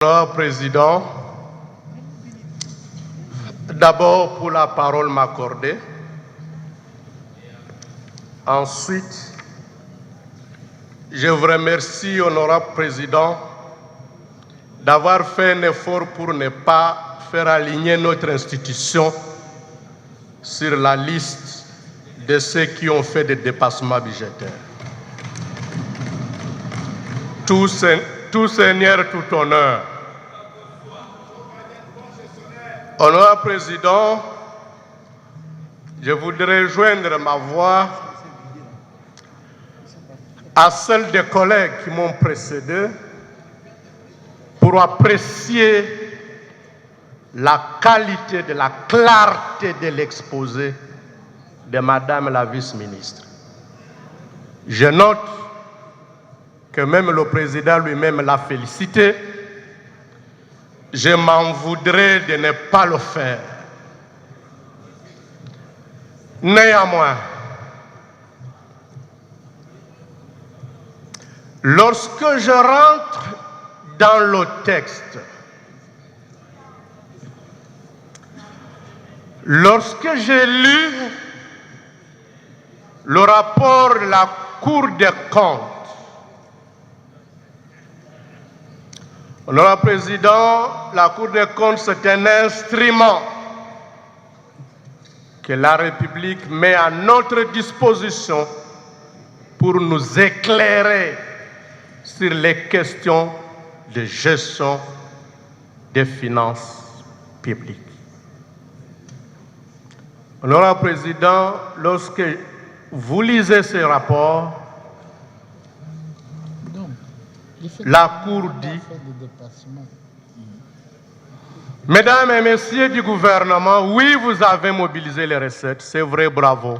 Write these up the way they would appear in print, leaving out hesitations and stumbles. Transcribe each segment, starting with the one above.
Monsieur le Président, d'abord pour la parole m'accorder. Ensuite, je vous remercie, honorable Président, d'avoir fait un effort pour ne pas faire aligner notre institution sur la liste de ceux qui ont fait des dépassements budgétaires. Tout Seigneur, tout honneur. Honorable Président, je voudrais joindre ma voix à celle des collègues qui m'ont précédé pour apprécier la qualité de la clarté de l'exposé de Madame la vice-ministre. Je note que même le président lui-même l'a félicité. Je m'en voudrais de ne pas le faire. Néanmoins, lorsque je rentre dans le texte, lorsque j'ai lu le rapport de la Cour des comptes, Honorable Président, la Cour des comptes, c'est un instrument que la République met à notre disposition pour nous éclairer sur les questions de gestion des finances publiques. Honorable Président, lorsque vous lisez ce rapport, la Cour dit: Mesdames et Messieurs du gouvernement, oui, vous avez mobilisé les recettes, c'est vrai, bravo.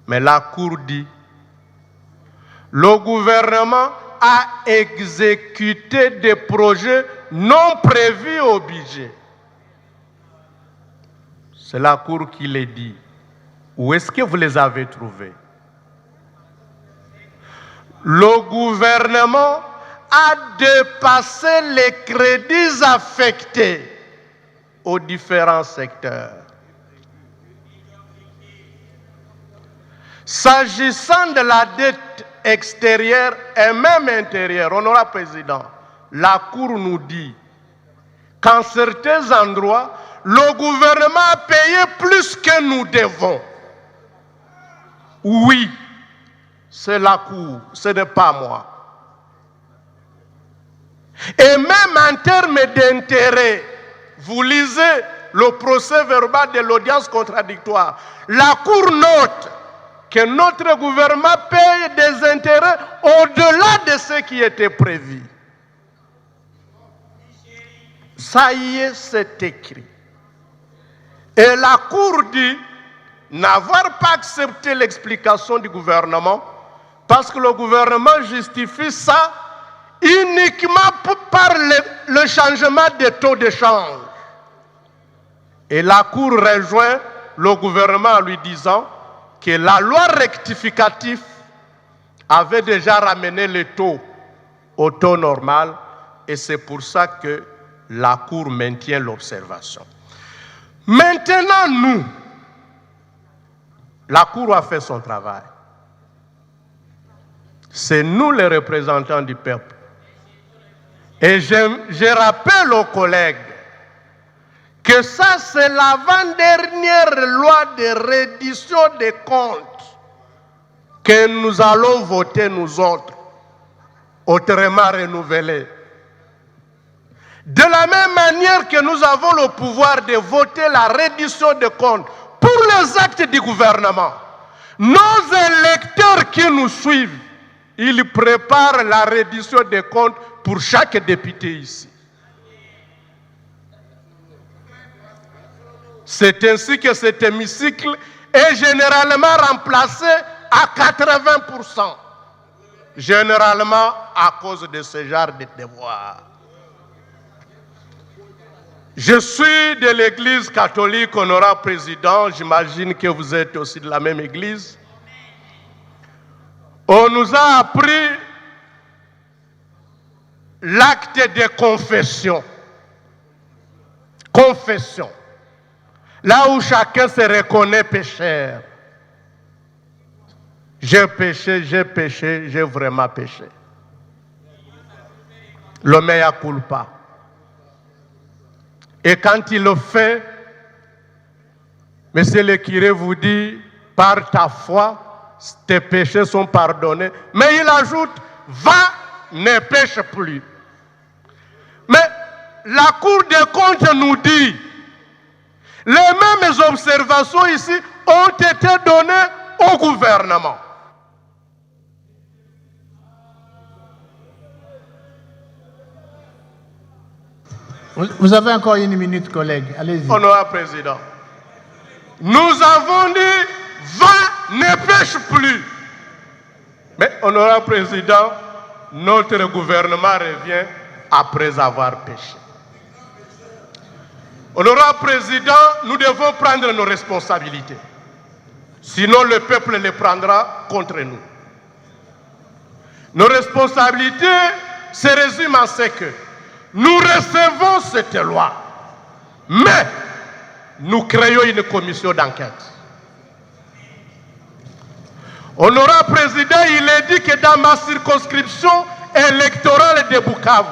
Mais la Cour dit: le gouvernement a exécuté des projets non prévus au budget. C'est la Cour qui les dit. Où est-ce que vous les avez trouvés? Le gouvernement a dépassé les crédits affectés aux différents secteurs. S'agissant de la dette extérieure et même intérieure, honorable Président, la Cour nous dit qu'en certains endroits, le gouvernement a payé plus que nous devons. Oui, c'est la Cour, ce n'est pas moi. Et même en termes d'intérêt, vous lisez le procès verbal de l'audience contradictoire, la Cour note que notre gouvernement paye des intérêts au-delà de ce qui était prévu. Ça y est, c'est écrit. Et la Cour dit n'avoir pas accepté l'explication du gouvernement parce que le gouvernement justifie ça uniquement par le changement des taux de change. Et la Cour rejoint le gouvernement en lui disant que la loi rectificative avait déjà ramené les taux au taux normal et c'est pour ça que la Cour maintient l'observation. Maintenant, nous, la Cour a fait son travail. C'est nous les représentants du peuple. Et je rappelle aux collègues que ça, c'est l'avant-dernière loi de reddition des comptes que nous allons voter, nous autres, autrement renouvelée. De la même manière que nous avons le pouvoir de voter la reddition des comptes pour les actes du gouvernement, nos électeurs qui nous suivent, ils préparent la reddition des comptes pour chaque député ici. C'est ainsi que cet hémicycle est généralement remplacé à 80%. Généralement à cause de ce genre de devoirs. Je suis de l'église catholique, honorable Président, j'imagine que vous êtes aussi de la même église. On nous a appris l'acte de confession. Confession. Là où chacun se reconnaît pécheur. J'ai péché, j'ai vraiment péché. Le mea culpa. Et quand il le fait, Monsieur le curé vous dit, par ta foi, tes péchés sont pardonnés. Mais il ajoute, va, ne pêche plus. Mais la Cour des comptes nous dit, les mêmes observations ici ont été données au gouvernement. Vous avez encore une minute, collègue. Allez-y. Honorable Président, nous avons dit, va, ne pêche plus. Mais, Honorable Président, notre gouvernement revient après avoir péché. Honorable Président, nous devons prendre nos responsabilités. Sinon, le peuple les prendra contre nous. Nos responsabilités se résument en ce que nous recevons cette loi, mais nous créons une commission d'enquête. Honorable Président, il est dit que dans ma circonscription électorale de Bukavu,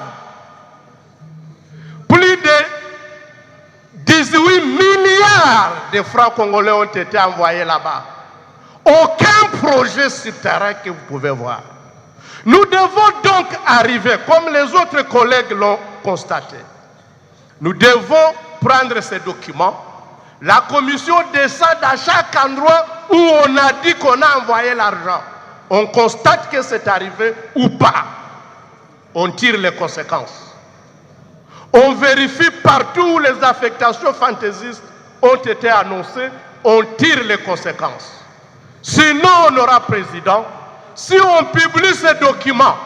plus de 18 milliards de francs congolais ont été envoyés là-bas. Aucun projet sur terrain que vous pouvez voir. Nous devons donc arriver, comme les autres collègues l'ont constaté. Nous devons prendre ces documents. La commission descend à chaque endroit où on a dit qu'on a envoyé l'argent. On constate que c'est arrivé ou pas. On tire les conséquences. On vérifie partout où les affectations fantaisistes ont été annoncées. On tire les conséquences. Sinon, Honorable Président, si on publie ces documents,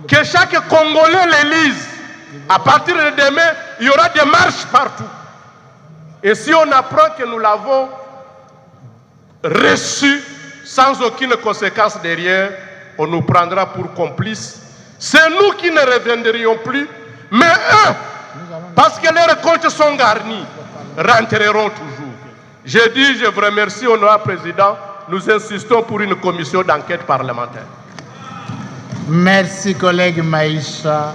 que chaque Congolais les lise, à partir de demain, il y aura des marches partout. Et si on apprend que nous l'avons reçu sans aucune conséquence derrière, on nous prendra pour complices. C'est nous qui ne reviendrions plus, mais eux, parce que leurs comptes sont garnis, rentreront toujours. Je dis, je vous remercie, Honorable Président. Nous insistons pour une commission d'enquête parlementaire. Merci, collègue Maïcha.